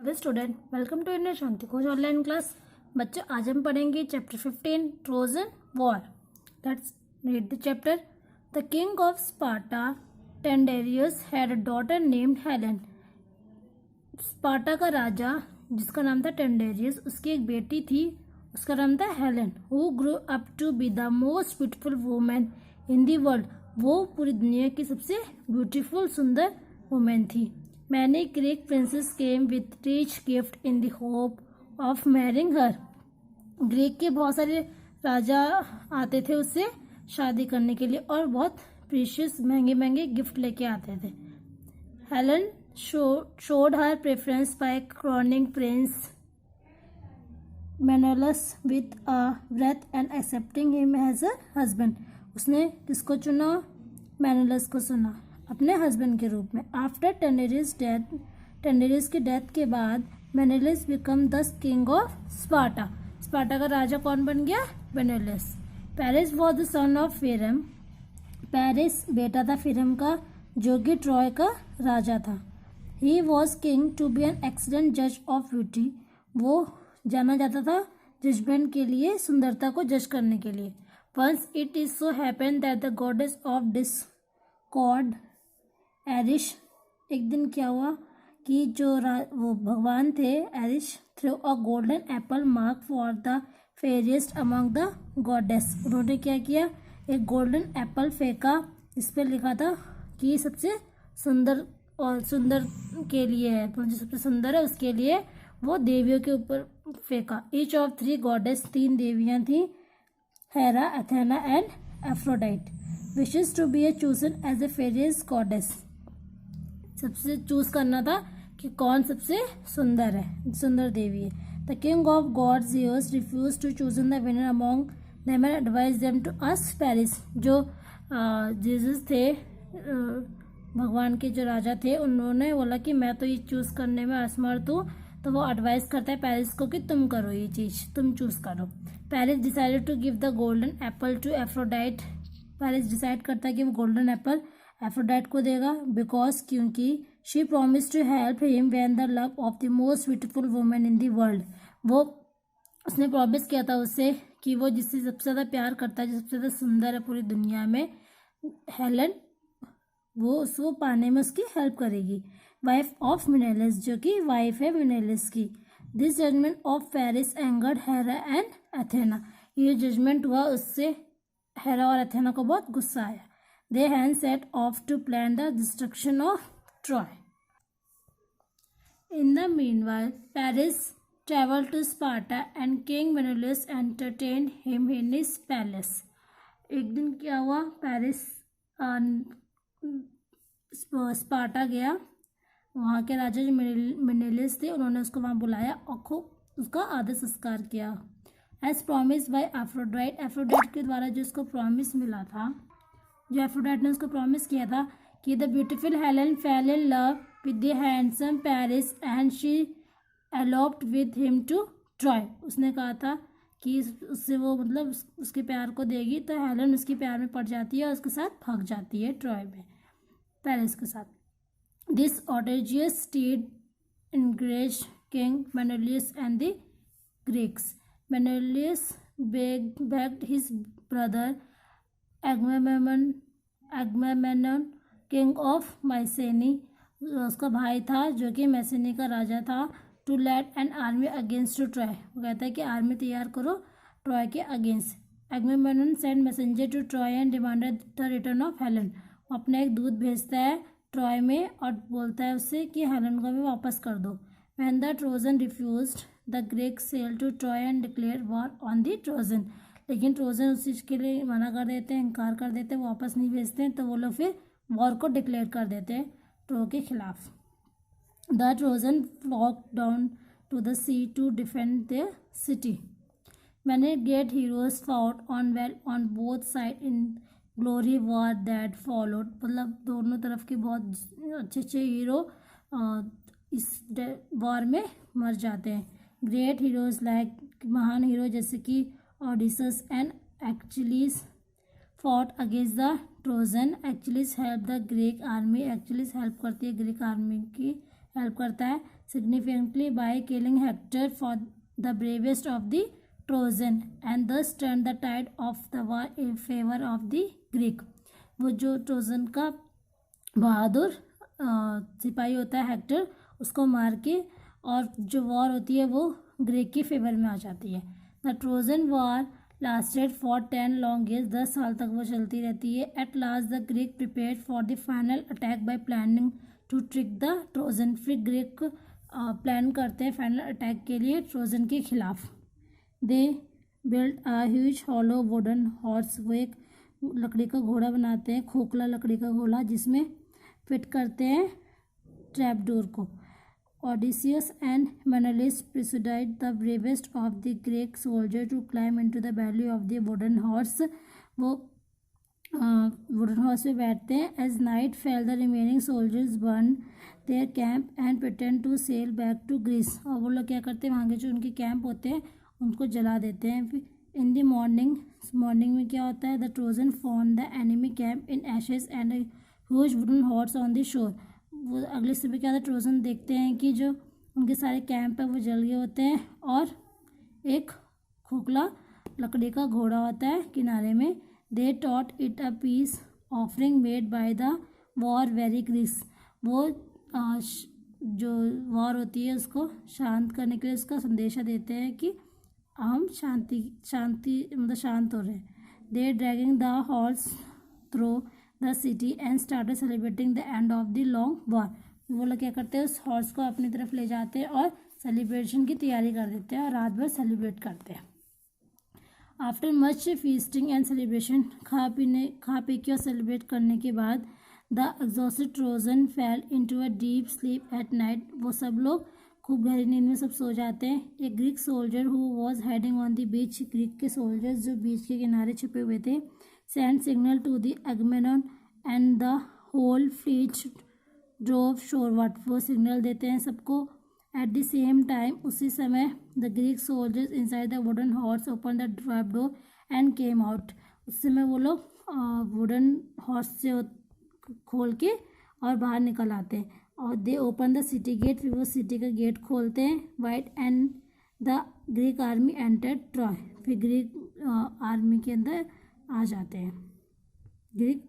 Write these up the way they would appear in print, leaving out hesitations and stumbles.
Hello student, welcome to Indian Shanti Khoj online class. बच्चों, आज हम पढ़ेंगे chapter 15 Trojan war. Let's read the chapter. The king of Sparta Tyndareus had a daughter named Helen. Sparta का राजा जिसका नाम था टेंडेरियस, उसकी एक बेटी थी, उसका नाम था Helen, who grow up to be the most beautiful women in the world. वो पूरी दुनिया की सबसे ब्यूटीफुल सुंदर वुमेन थी। Many Greek princes came with rich gift in the hope of marrying her. Greek के बहुत सारे राजा आते थे उससे शादी करने के लिए और बहुत प्रीशियस महंगे महंगे गिफ्ट लेके आते थे। Helen showed her preference by crowning Prince Menelaus with a wreath and accepting him as a husband. उसने किसको चुना? मेनेलस को चुना अपने हस्बैंड के रूप में। आफ्टर टेंडेरियस की डेथ के बाद Menelaus become the king of Sparta. Sparta का राजा कौन बन गया? Menelaus. Paris was the son of Priam. Paris बेटा था फिरम का, जो कि ट्रॉय का राजा था। He was king to be an excellent जज ऑफ ब्यूटी। वो जाना जाता था जजमेंट के लिए, सुंदरता को जज करने के लिए। Once it is so happen that the goddess of discord Eris, एक दिन क्या हुआ कि जो वो भगवान थे Eris, threw a golden apple mark for the fairest among the goddess. उन्होंने क्या किया? एक गोल्डन एप्पल फेंका, इस पर लिखा था कि सबसे सुंदर और सुंदर के लिए है, तो जो सबसे सुंदर है उसके लिए वो देवियों के ऊपर फेंका। ईच ऑफ 3 गॉडेस, 3 देवियां थी, Hera, Athena and Aphrodite, wishes to be a chosen as a fairest goddess. सबसे चूज करना था कि कौन सबसे सुंदर है, सुंदर देवी है। The king of gods Zeus refuse to chosen the winner among them and advise them to ask Paris. जो जीसस थे, भगवान के जो राजा थे, उन्होंने बोला कि मैं तो ये चूज करने में असमर्थ हूँ, तो वो एडवाइस करता है पेरिस को कि तुम करो ये चीज, तुम चूज करो। Paris decided to give the golden apple to Aphrodite. Paris decide करता है कि वो गोल्डन एप्पल एफ्रोडाइट को देगा, बिकॉज क्योंकि she promise to help him when the love of the most beautiful women in the world. वो उसने promise किया था उससे कि वो जिससे सबसे ज़्यादा प्यार करता है, जो सबसे ज़्यादा सुंदर है पूरी दुनिया में, हेलन, वो उसको पाने में उसकी हेल्प करेगी। वाइफ ऑफ मिनेलस, जो कि वाइफ है मिनेलस की। This judgment of Paris angered Hera and Athena. ये जजमेंट हुआ, उससे हेरा और एथेना को बहुत गुस्सा आया। They hence set off to plan the destruction of Troy. In the meanwhile, Paris traveled to Sparta and King Menelaus entertained him in his palace. एक दिन क्या हुआ? पेरिस स्पार्टा गया, वहाँ के राजा जो मेनेलस थे, उन्होंने उसको वहाँ बुलाया और खूब उसका आदर संस्कार किया। As promise by Aphrodite, Aphrodite के द्वारा जो उसको प्रॉमिस मिला था, जो एफ्रोडाइट ने उसको प्रॉमिस किया था कि the beautiful Helen fell in love with the handsome Paris and she eloped with him to Troy. उसने कहा था कि उससे वो मतलब उसके प्यार को देगी, तो हेलेन उसके प्यार में पड़ जाती है और उसके साथ भाग जाती है ट्रॉय में, पेरिस के साथ। This audacious steed enraged king Menelaus and the Greeks. Menelaus begged his brother Agamemnon king of Mycenae, उसका भाई था जो कि मैसेनी का राजा था, to lead an army against to Troy. वो कहता है कि आर्मी तैयार करो ट्रॉय के against. Agamemnon send messenger to Troy and demanded the return of Helen. वो अपना एक दूत भेजता है ट्रॉय में और बोलता है उससे कि हेलन को भी वापस कर दो। When the Trojan refused, the Greek sail to Troy and declare war on the Trojan. लेकिन ट्रोजन उस चीज़ के लिए मना कर देते हैं, इनकार कर देते हैं, वापस नहीं भेजते हैं, तो वो लोग फिर वॉर को डिक्लेयर कर देते हैं ट्रो के खिलाफ। The Trojan flock down to the sea to defend their city. Many great heroes fought on well on both side in glory war that followed. मतलब दोनों तरफ के बहुत अच्छे अच्छे हीरो इस वॉर में मर जाते हैं। ग्रेट हीरोज लाइक, महान हीरो जैसे कि Odysseus and Achilles fought against the Trojan. Achilles helped the Greek army. Achilles help करती है ग्रीक आर्मी की, हेल्प करता है significantly by killing Hector for the bravest of the Trojan and thus turn the tide of the war in favour of the Greek. वो जो Trojan का बहादुर सिपाही होता है हेक्टर, उसको मार के और जो वॉर होती है वो ग्रीक के फेवर में आ जाती है। The Trojan war lasted for 10 long years, 10 साल तक वो चलती रहती है। At last the Greek prepared for the final attack by planning to trick the Trojan. फिर ग्रीक प्लान करते हैं फाइनल अटैक के लिए ट्रोजन के खिलाफ। They build a huge hollow wooden horse, वो एक लकड़ी का घोड़ा बनाते हैं, खोखला लकड़ी का घोड़ा, जिसमें फिट करते हैं ट्रैप डोर को। Odysseus and Menelaus persuaded the bravest of the Greek soldiers to climb into the belly of the wooden horse. वो wooden horse पे बैठते हैं। As night fell, the remaining soldiers burned their camp and pretend to sail back to Greece. और वो लोग क्या करते हैं, वहाँ के जो उनके कैंप होते हैं उनको जला देते हैं। फिर in the morning में क्या होता है, the Trojan found the enemy camp in ashes and a huge wooden horse on the shore. वो अगले सुबह क्या होता है, ट्रोजन देखते हैं कि जो उनके सारे कैंप है वो जल गए होते हैं और एक खोखला लकड़ी का घोड़ा होता है किनारे में। They thought it a peace offering made by the war very Greece. वो जो वॉर होती है उसको शांत करने के लिए उसका संदेशा देते हैं कि हम शांति मतलब शांत हो रहे हैं। They dragging the horse through the city and started celebrating the end of the long war. वो लोग क्या करते हैं, उस हॉर्स को अपनी तरफ ले जाते हैं और सेलिब्रेशन की तैयारी कर देते हैं और रात भर सेलिब्रेट करते हैं। After much feasting and celebration, खा पी के और सेलिब्रेट करने के बाद the exhausted Trojan fail into a deep sleep at night. वो सब लोग खूब गहरी नींद में सब सो जाते हैं। A Greek soldier who was heading on the beach, Greek के सोल्जर्स जो बीच के किनारे छुपे हुए थे, sent signal to the Agamemnon and the whole fleet drove shoreward। वो सिग्नल देते हैं सबको। एट द सेम टाइम, उसी समय, the Greek soldiers inside the wooden horse open the trap door and came out. उस समय वो लोग वुडन हॉर्स से खोल के और बाहर निकल आते हैं। और they open the city gate, फिर वो सिटी का गेट खोलते हैं। While and the Greek army enter Troy, फिर ग्रीक आर्मी के अंदर आ जाते हैं, ग्रीक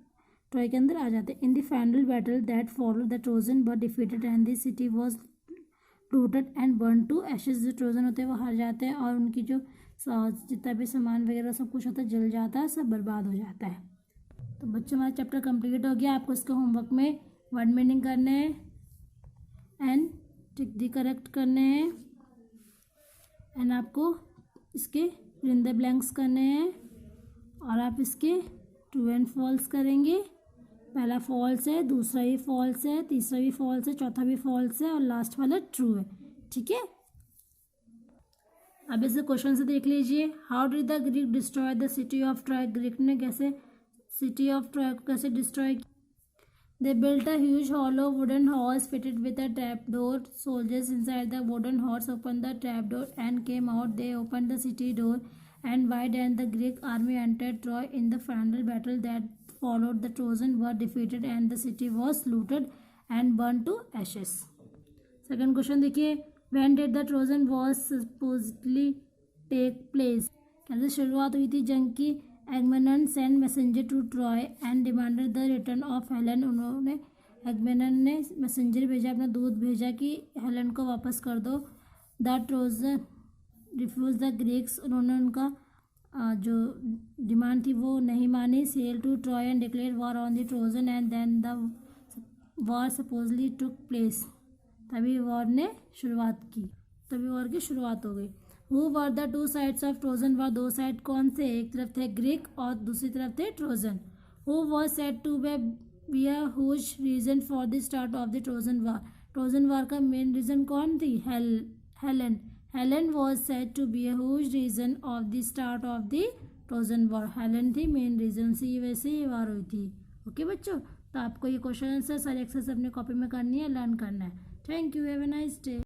ट्रॉय के अंदर आ जाते हैं। In the final battle that followed the Trojan were defeated and the city was looted and burn to ashes. जो ट्रोजन होते हैं वो हार जाते हैं और उनकी जो जितना भी सामान वगैरह सब कुछ होता है जल जाता है, सब बर्बाद हो जाता है। तो बच्चों हमारा चैप्टर कंप्लीट हो गया। आपको इसके होमवर्क में वर्ड मीनिंग करने हैं एंड टिक दी करेक्ट करने हैं एंड आपको इसके फिल इन द ब्लैंक्स करने हैं और आप इसके ट्रू एंड फॉल्स करेंगे। पहला फॉल्स है, दूसरा भी फॉल्स है, तीसरा भी फॉल्स है, चौथा भी फॉल्स है और लास्ट वाला ट्रू है। ठीक है, अब इसे क्वेश्चन से देख लीजिए। How did the Greek destroy the city of Troy, Greek ने कैसे सिटी ऑफ ट्रॉय को कैसे डिस्ट्रॉय किया। They built a huge hollow wooden horse fitted with a trap door. Soldiers inside the wooden horse open the trap door and came out. They open the city door and wide and the Greek army entered Troy. In the final battle that followed, the Trojans were defeated and the city was looted and burned to ashes. Second question देखिए, when did the Trojan war supposedly take place? कैसे शुरुआत हुई थी जंग की। एगमेमनन sent messenger to Troy and demanded the return of Helen. उन्होंने एगमेमनन ने messenger भेजा, अपना दूत भेजा कि हेलन को वापस कर दो। The Trojan refuse the Greeks, उन्होंने उनका जो डिमांड थी वो नहीं मानी। Sail to Troy and declare war on the Trojan and then the war supposedly took place. तभी वॉर ने शुरुआत की, तभी वॉर की शुरुआत हो गई। Who were the two sides of Trojan war, दो साइड कौन से, एक तरफ थे ग्रीक और दूसरी तरफ थे Trojan. Who was said to be a huge reason for the start of the Trojan war, Trojan war का मेन रीजन कौन थी, Helen. Helen was said to be a huge reason of the start of the Trojan War. Helen थी main reason, सी वैसे ये वार हुई थी। Okay बच्चों, तो आपको ये क्वेश्चन आंसर सारे एक्सरसाइज अपने कॉपी में करनी है, लर्न करना है। Thank you, have a nice day.